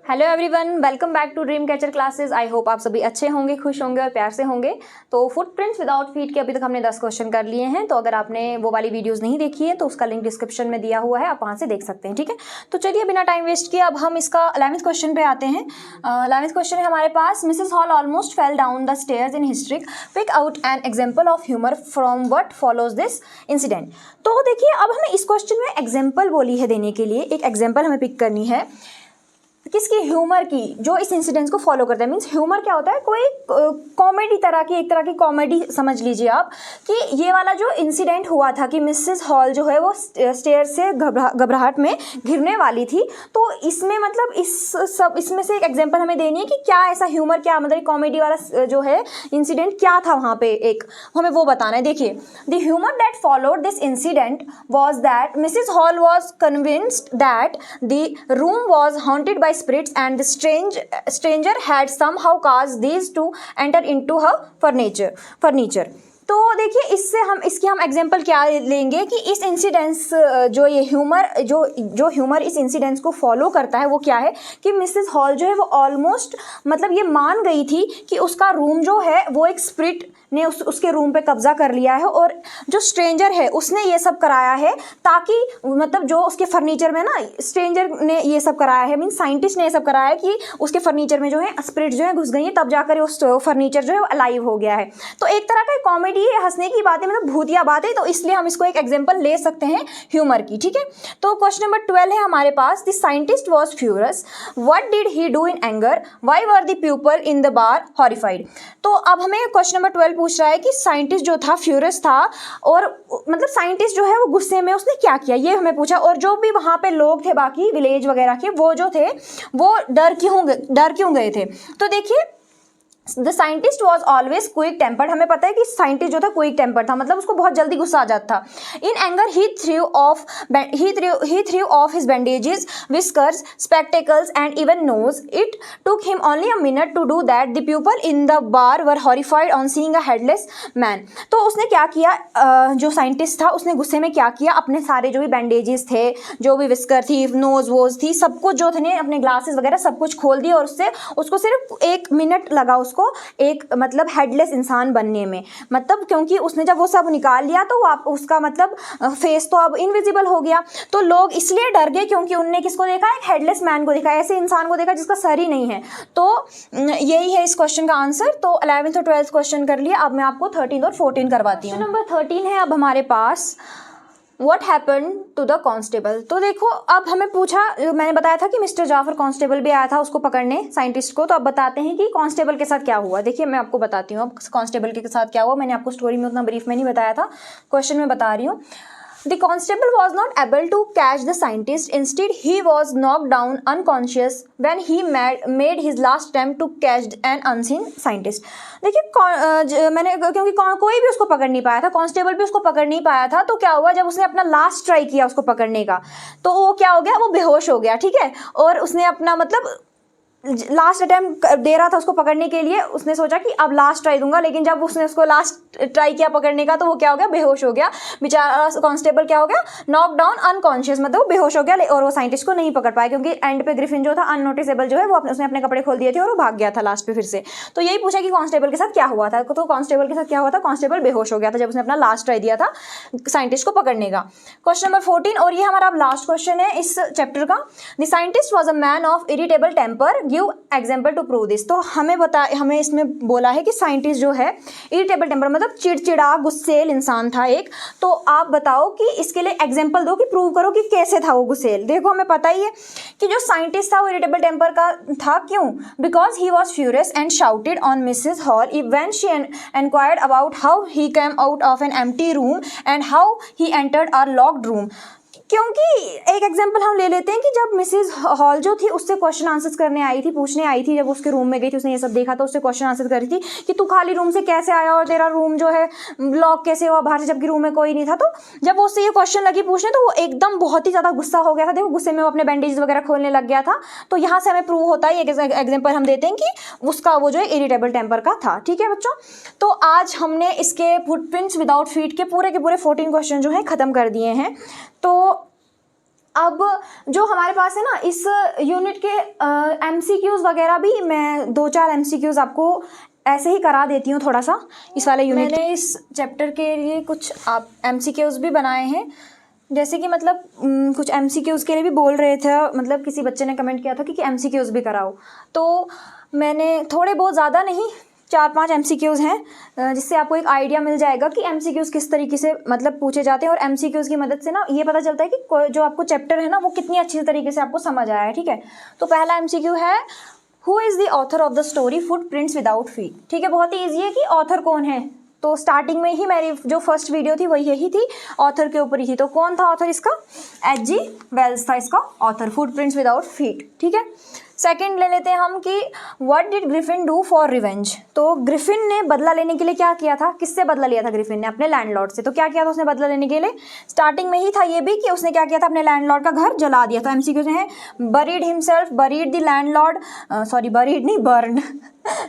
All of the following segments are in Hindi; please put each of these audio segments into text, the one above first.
Hello everyone, welcome back to dream catcher classes. I hope आप सभी अच्छे होंगे, खुश होंगे और प्यार से होंगे। तो फुटप्रिंट्स विदाउट फीट के अभी तक हमने 10 क्वेश्चन कर लिए हैं। तो अगर आपने वो वाली वीडियोस नहीं देखी है तो उसका लिंक डिस्क्रिप्शन में दिया हुआ है, आप वहाँ से देख सकते हैं। ठीक है, तो चलिए बिना टाइम वेस्ट किए अब हम इसका 11th क्वेश्चन पे आते हैं। 11th क्वेश्चन है हमारे पास, Mrs Hall almost fell down the stairs in history, pick out an example of humour from what follows this incident. तो देखिए, अब हमें इस क्वेश्चन में एग्जाम्पल बोली है देने के लिए, एक एग्जाम्पल हमें पिक करनी है किसकी, ह्यूमर की, जो इस इंसिडेंट्स को फॉलो करता है। मीन्स ह्यूमर क्या होता है, कोई कॉमेडी तरह की, एक तरह की कॉमेडी समझ लीजिए आप, कि ये वाला जो इंसिडेंट हुआ था कि मिसेस हॉल जो है वो स्टेयर से घबराहट में गिरने वाली थी। तो इसमें मतलब इसमें से एक एग्जांपल हमें देनी है कि क्या ऐसा ह्यूमर, क्या मतलब कॉमेडी वाला जो है इंसिडेंट क्या था वहाँ पे, एक हमें वो बताना है। देखिए, the humour that followed this incident was that Mrs Hall was convinced that the room was haunted by spirits and the stranger had somehow caused these to enter into her furniture। तो देखिए, इसके हम एग्जांपल क्या लेंगे कि इस इंसिडेंट्स जो ये ह्यूमर इस इंसिडेंट्स को फॉलो करता है वो क्या है कि मिसेस हॉल जो है वो ऑलमोस्ट मतलब ये मान गई थी कि उसका रूम जो है वो एक स्पिरिट ने उसके रूम पे कब्जा कर लिया है, और जो स्ट्रेंजर है उसने ये सब कराया है ताकि मतलब जो उसके फर्नीचर में ना, स्ट्रेंजर ने ये सब कराया है, मीन्स साइंटिस्ट ने ये सब कराया है कि उसके फर्नीचर में जो है स्पिरिट जो है घुस गई है, तब जाकर उस फर्नीचर जो है वो अलाइव हो गया है। तो एक तरह का कॉमेडी, हंसने की बातें, मतलब भूतिया बातें, तो इसलिए हम इसको एक एग्जांपल ले सकते हैं ह्यूमर की। ठीक है, तो क्वेश्चन नंबर 12 है हमारे पास, the scientist was furious, what did he do in anger, why were the people in the bar horrified. तो अब हमें क्वेश्चन नंबर 12 पूछ रहा है कि साइंटिस्ट जो था फ्यूरियस था, और मतलब साइंटिस्ट जो है वो गुस्से में उसने क्या किया, ये हमें पूछा। और जो भी वहां पे लोग थे बाकी विलेज वगैरह के, वो जो थे वो डर क्यों गए थे। तो देखिए, the scientist was always quick tempered. हमें पता है कि साइंटिस्ट जो था क्विक टेम्पर्ड था, मतलब उसको बहुत जल्दी गुस्सा आ जाता था। In anger he threw off his bandages, whiskers, spectacles and even nose. It took him only a minute to do that. The people in the bar were horrified on seeing a headless man. तो उसने क्या किया, जो साइंटिस्ट था उसने गुस्से में क्या किया, अपने सारे जो भी बैंडेजेस थे, जो भी विस्कर थी, नोज वोज थी, सब कुछ जो थे, अपने ग्लासेस वगैरह सब कुछ खोल दिया, और उसको सिर्फ 1 मिनट लगा उसको एक मतलब हेडलेस इंसान बनने में। मतलब क्योंकि उसने जब वो सब निकाल लिया तो आप उसका मतलब फेस तो अब इनविजिबल हो गया। तो लोग इसलिए डर गए क्योंकि उनने किसको देखा, एक हेडलेस मैन को देखा, ऐसे इंसान को देखा जिसका सर ही नहीं है। तो यही है इस क्वेश्चन का आंसर। तो 11th और 12th क्वेश्चन कर लिया, अब मैं आपको 13 और 14 करवाती हूँ। क्वेश्चन नंबर 13 है अब हमारे पास, What happened to the constable। तो देखो, अब हमें पूछा, मैंने बताया था कि मिस्टर जाफर कांस्टेबल भी आया था उसको पकड़ने, साइंटिस्ट को। तो अब बताते हैं कि कांस्टेबल के साथ क्या हुआ। देखिए, मैं आपको बताती हूँ अब कांस्टेबल के साथ क्या हुआ। मैंने आपको स्टोरी में उतना ब्रीफ में नहीं बताया था, क्वेश्चन में बता रही हूँ। The constable was not able to catch the scientist. Instead, he was knocked down unconscious when he made his last attempt to catch an unseen scientist। देखिए, मैंने क्योंकि कोई भी उसको पकड़ नहीं पाया था, कांस्टेबल भी उसको पकड़ नहीं पाया था, तो क्या हुआ, जब उसने अपना लास्ट ट्राई किया उसको पकड़ने का, तो वो क्या हो गया, वो बेहोश हो गया। ठीक है, और उसने अपना मतलब लास्ट अटेम्प्ट दे रहा था उसको पकड़ने के लिए, उसने सोचा कि अब लास्ट ट्राई दूंगा, लेकिन जब उसने उसको लास्ट ट्राई किया पकड़ने का तो वो क्या हो गया, बेहोश हो गया। बेचारा कांस्टेबल क्या हो गया, नॉक डाउन अनकॉन्शियस, मतलब वो बेहोश हो गया, और वो साइंटिस्ट को नहीं पकड़ पाया क्योंकि एंड पे ग्रिफिन जो था अननोटिसेबल जो है वो उसने अपने कपड़े खोल दिए थे और वो भाग गया था लास्ट पे फिर से। तो यही पूछा कि कांस्टेबल के साथ क्या हुआ था। तो कांस्टेबल के साथ क्या हुआ था, कांस्टेबल बेहोश हो गया था जब उसने अपना लास्ट ट्राई दिया था साइंटिस्ट को पकड़ने का। क्वेश्चन नंबर 14, और ये हमारा लास्ट क्वेश्चन है इस चैप्टर का। The scientist was a man of irritable temper, give example to prove this. तो हमें इसमें बोला है कि साइंटिस्ट जो है इरिटेबल टेम्पर मतलब चिड़चिड़ा गुस्सेल इंसान था एक। तो आप बताओ कि इसके लिए एग्जांपल दो कि प्रूव करो कि कैसे था वो गुस्सेल। देखो, हमें पता ही है कि जो साइंटिस्ट था वो इरिटेबल टेम्पर का था। क्यों? Because he was furious and shouted on Mrs hall when she enquired about how he came out of an empty room and how he entered a locked room। क्योंकि एक एग्जांपल हम ले लेते हैं कि जब मिसेस हॉल जो थी उससे क्वेश्चन आंसर्स करने आई थी, पूछने आई थी, जब उसके रूम में गई थी, उसने ये सब देखा तो उससे क्वेश्चन आंसर कर रही थी कि तू खाली रूम से कैसे आया और तेरा रूम जो है लॉक कैसे हुआ बाहर से, जबकि रूम में कोई नहीं था। तो जब वो उससे ये क्वेश्चन लगी पूछने तो वो एकदम बहुत ही ज़्यादा गुस्सा हो गया था। देखो, गुस्से में वो अपने बैंडेज वगैरह खोलने लग गया था। तो यहाँ से हमें प्रूव होता है, एक एग्जाम्पल हम देते हैं कि उसका वो जो है इरिटेबल टेम्पर का था। ठीक है बच्चों, तो आज हमने इसके फुटप्रिंट्स विदाउट फीट के पूरे 14 क्वेश्चन जो है ख़त्म कर दिए हैं। तो अब जो हमारे पास है ना इस यूनिट के MCQs वगैरह भी मैं 2-4 MCQs आपको ऐसे ही करा देती हूँ थोड़ा सा इस वाले यूनिट। मैंने इस चैप्टर के लिए कुछ आप MCQs भी बनाए हैं, जैसे कि मतलब कुछ MCQs के लिए भी बोल रहे थे, मतलब किसी बच्चे ने कमेंट किया था कि MCQs भी कराओ, तो मैंने थोड़े बहुत, ज़्यादा नहीं, 4-5 MCQs हैं जिससे आपको एक आइडिया मिल जाएगा कि MCQs किस तरीके से मतलब पूछे जाते हैं। और MCQs की मदद से ना ये पता चलता है कि जो आपको चैप्टर है ना वो कितनी अच्छी तरीके से आपको समझ आया है। ठीक है, तो पहला MCQ है, who is the author of the story footprints without feet. ठीक है, बहुत ही ईजी है कि ऑथर कौन है, तो स्टार्टिंग में ही मेरी जो फर्स्ट वीडियो थी वही यही थी, ऑथर के ऊपर ही थी। तो कौन था ऑथर इसका? H.G. वेल्स था इसका ऑथर, फुटप्रिंट्स विदाउट फीट। ठीक है, सेकंड ले लेते हैं हम कि what did Griffin do for revenge. तो ग्रिफिन ने बदला लेने के लिए क्या किया था? किससे बदला लिया था ग्रिफिन ने? अपने लैंडलॉर्ड से। तो क्या किया था उसने बदला लेने के लिए? स्टार्टिंग में ही था ये भी कि उसने क्या किया था, अपने लैंडलॉर्ड का घर जला दिया। तो MCQ में है buried himself, buried the landlord, sorry buried नहीं, बर्न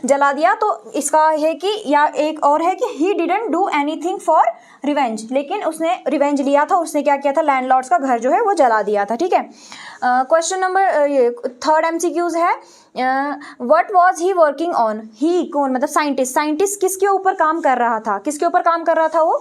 जला दिया। तो इसका है कि, या एक और है कि he didn't do anything for revenge, लेकिन उसने रिवेंज लिया था, उसने क्या किया था, लैंडलॉर्ड्स का घर जो है वो जला दिया था। ठीक है, क्वेश्चन नंबर ये थर्ड MCQs है, what was he working on. He कौन? मतलब साइंटिस्ट। साइंटिस्ट किसके ऊपर काम कर रहा था? किसके ऊपर काम कर रहा था वो?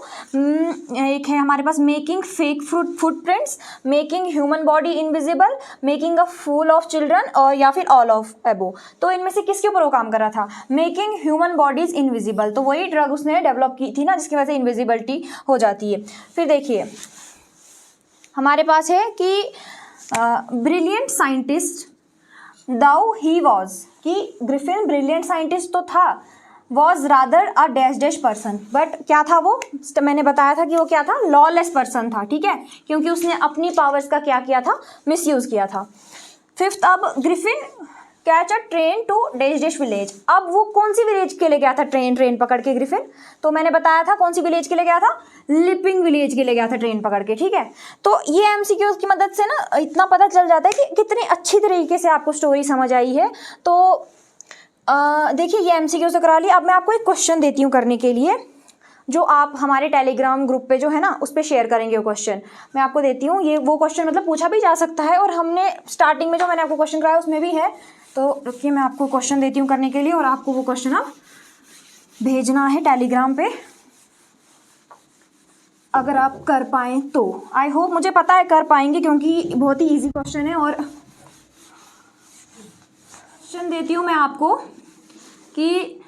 एक है हमारे पास making fake footprints, making human body invisible, making a fool of children, और या फिर ऑल ऑफ एबो। तो इनमें से किसके ऊपर वो काम कर रहा था? Making human bodies invisible. तो वही ड्रग उसने डेवलप की थी ना जिसकी वजह से इनविजिबिलिटी हो जाती है। फिर देखिए हमारे पास है कि brilliant scientist though he was, कि ग्रिफिन ब्रिलियंट साइंटिस्ट तो था, was rather a dash dash person, but क्या था वो? मैंने बताया था कि वो क्या था, लॉलेस पर्सन था। ठीक है, क्योंकि उसने अपनी पावर्स का क्या किया था, मिसयूज किया था। फिफ्थ, अब Griffin catch a train to dash dash village. अब वो कौन सी विलेज के लिए गया था ट्रेन पकड़ के ग्रिफिन? तो मैंने बताया था कौन सी विलेज के लिए गया था, लिपिंग विलेज के लिए गया था ट्रेन पकड़ के। ठीक है, तो ये MCQs की मदद से ना इतना पता चल जाता है कि कितनी अच्छी तरीके से आपको स्टोरी समझ आई है। तो देखिए ये MCQs तो करा लिया। अब मैं आपको एक क्वेश्चन देती हूँ करने के लिए, जो आप हमारे टेलीग्राम ग्रुप पे जो है ना उस पर शेयर करेंगे वो क्वेश्चन मैं आपको देती हूँ। ये वो क्वेश्चन मतलब पूछा भी जा सकता है, और हमने स्टार्टिंग में जो मैंने आपको क्वेश्चन कराया उसमें भी है। तो रुकिए मैं आपको क्वेश्चन देती हूँ करने के लिए, और आपको वो क्वेश्चन अब भेजना है टेलीग्राम पे, अगर आप कर पाएँ तो। आई होप, मुझे पता है कर पाएंगे क्योंकि बहुत ही ईजी क्वेश्चन है। और क्वेश्चन देती हूँ मैं आपको कि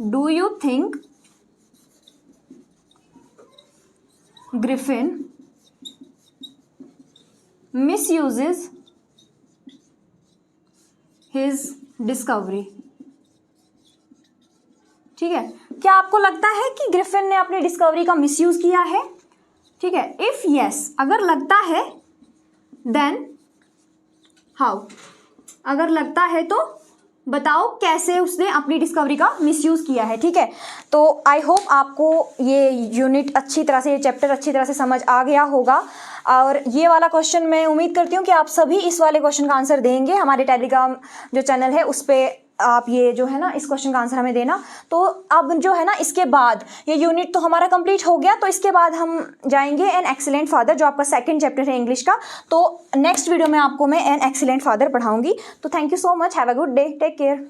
do you think Griffin misuses his discovery। ठीक है, क्या आपको लगता है कि ग्रिफिन ने अपनी डिस्कवरी का मिसयूज किया है? ठीक है, इफ यस, अगर लगता है देन हाउ, अगर लगता है तो बताओ कैसे उसने अपनी डिस्कवरी का मिसयूज किया है। ठीक है, तो आई होप आपको ये यूनिट अच्छी तरह से, ये चैप्टर अच्छी तरह से समझ आ गया होगा। और ये वाला क्वेश्चन मैं उम्मीद करती हूँ कि आप सभी इस वाले क्वेश्चन का आंसर देंगे। हमारे टेलीग्राम जो चैनल है उस पर आप ये जो है ना इस क्वेश्चन का आंसर हमें देना। तो अब जो है ना इसके बाद ये यूनिट तो हमारा कंप्लीट हो गया, तो इसके बाद हम जाएंगे एन एक्सीलेंट फादर, जो आपका सेकंड चैप्टर है इंग्लिश का। तो नेक्स्ट वीडियो में आपको मैं एन एक्सीलेंट फादर पढ़ाऊंगी। तो thank you so much, have a good day, take care.